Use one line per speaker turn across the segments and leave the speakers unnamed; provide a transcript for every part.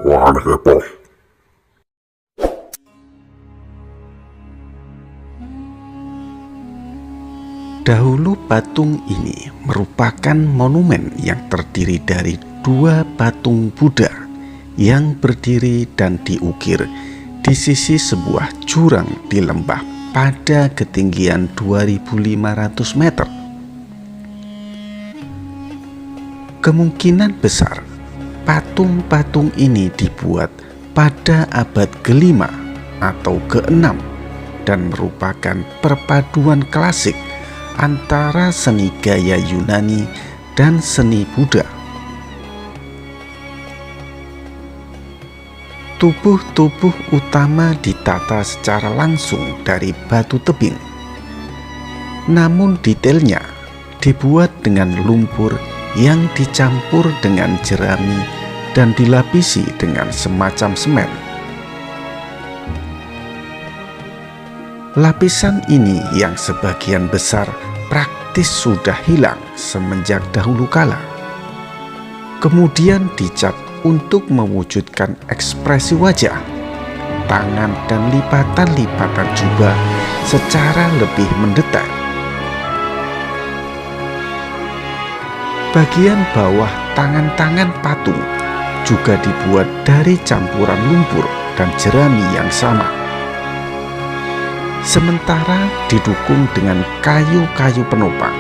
Wah, aneh Pol.
Dahulu patung ini merupakan monumen yang terdiri dari dua patung Buddha yang berdiri dan diukir di sisi sebuah jurang di lembah pada ketinggian 2500 meter. Kemungkinan besar patung-patung ini dibuat pada abad ke-5 atau ke-6 dan merupakan perpaduan klasik antara seni gaya Yunani dan seni Buddha. Tubuh-tubuh utama ditata secara langsung dari batu tebing, namun detailnya dibuat dengan lumpur yang dicampur dengan jerami dan dilapisi dengan semacam semen. Lapisan ini yang sebagian besar praktis sudah hilang semenjak dahulu kala, kemudian dicat untuk mewujudkan ekspresi wajah, tangan, dan lipatan-lipatan jubah secara lebih mendetail. Bagian bawah tangan-tangan patung juga dibuat dari campuran lumpur dan jerami yang sama, sementara didukung dengan kayu-kayu penopang.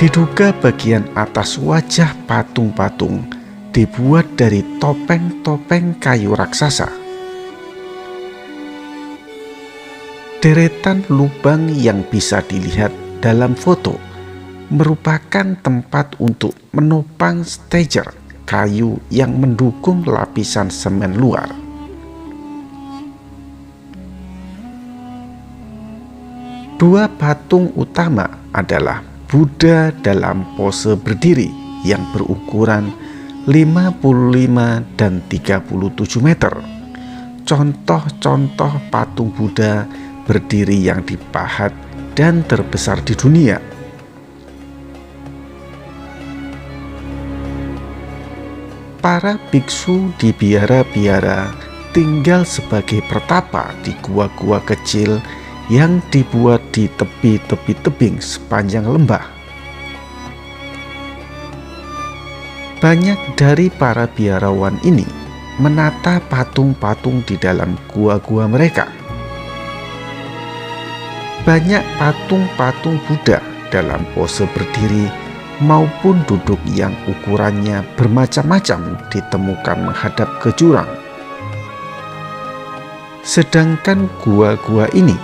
Diduga bagian atas wajah patung-patung dibuat dari topeng-topeng kayu raksasa. Deretan lubang yang bisa dilihat dalam foto merupakan tempat untuk menopang stager kayu yang mendukung lapisan semen luar. Dua patung utama adalah Buddha dalam pose berdiri yang berukuran 55 dan 37 meter. Contoh-contoh patung Buddha berdiri yang dipahat dan terbesar di dunia. Para biksu di biara-biara tinggal sebagai pertapa di gua-gua kecil yang dibuat di tepi-tepi tebing sepanjang lembah. Banyak dari para biarawan ini menata patung-patung di dalam gua-gua mereka. Banyak patung-patung Buddha dalam pose berdiri maupun duduk yang ukurannya bermacam-macam ditemukan menghadap ke jurang. Sedangkan gua-gua ini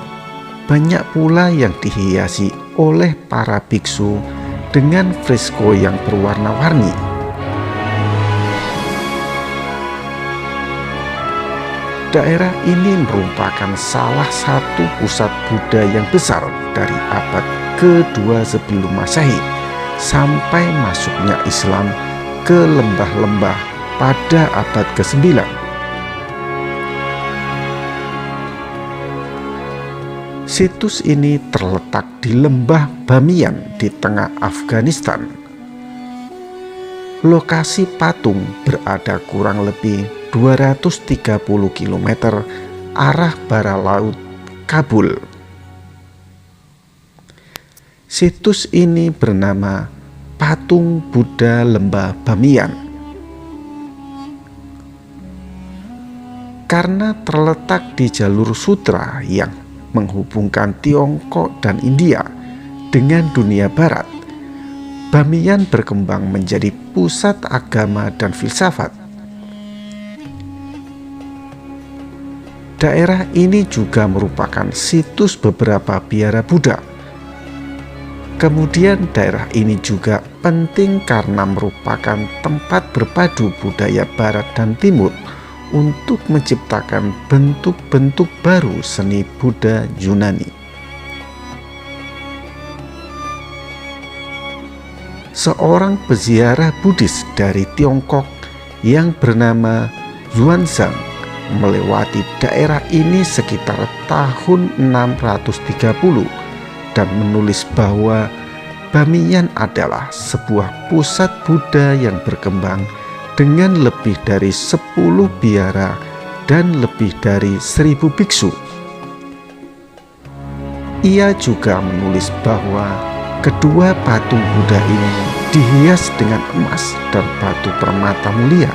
banyak pula yang dihiasi oleh para biksu dengan fresko yang berwarna-warni. Daerah ini merupakan salah satu pusat Buddha yang besar dari abad ke-2 sebelum Masehi sampai masuknya Islam ke lembah-lembah pada abad ke-9. Situs ini terletak di lembah Bamiyan di tengah Afghanistan. Lokasi patung berada kurang lebih 230 km arah barat laut Kabul. Situs ini bernama Patung Buddha Lembah Bamiyan. Karena terletak di jalur sutra yang menghubungkan Tiongkok dan India dengan dunia barat, Bamiyan berkembang menjadi pusat agama dan filsafat. Daerah ini juga merupakan situs beberapa biara Buddha. Kemudian daerah ini juga penting karena merupakan tempat berpadu budaya barat dan timur untuk menciptakan bentuk-bentuk baru seni Buddha Yunani. Seorang peziarah Buddhis dari Tiongkok yang bernama Xuanzang melewati daerah ini sekitar tahun 630 dan menulis bahwa Bamiyan adalah sebuah pusat Buddha yang berkembang dengan lebih dari 10 biara dan lebih dari 1000 biksu. Ia juga menulis bahwa kedua patung Buddha ini dihias dengan emas dan batu permata mulia.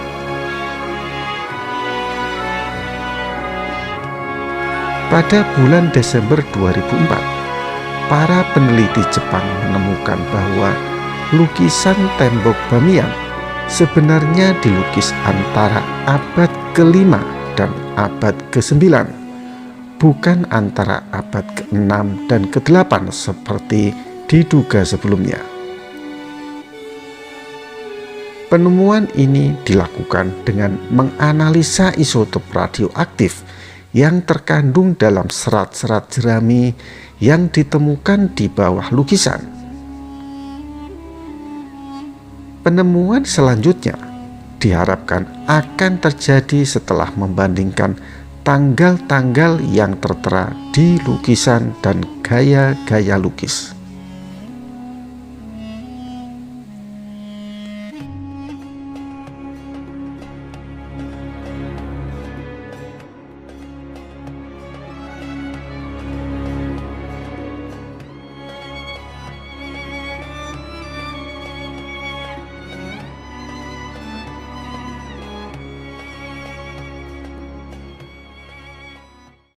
Pada bulan Desember 2004, para peneliti Jepang menemukan bahwa lukisan tembok Bamiyan sebenarnya dilukis antara abad ke-5 dan abad ke-9, bukan antara abad ke-6 dan ke-8 seperti diduga sebelumnya. Penemuan ini dilakukan dengan menganalisa isotop radioaktif yang terkandung dalam serat-serat jerami yang ditemukan di bawah lukisan. Penemuan selanjutnya diharapkan akan terjadi setelah membandingkan tanggal-tanggal yang tertera di lukisan dan gaya-gaya lukis.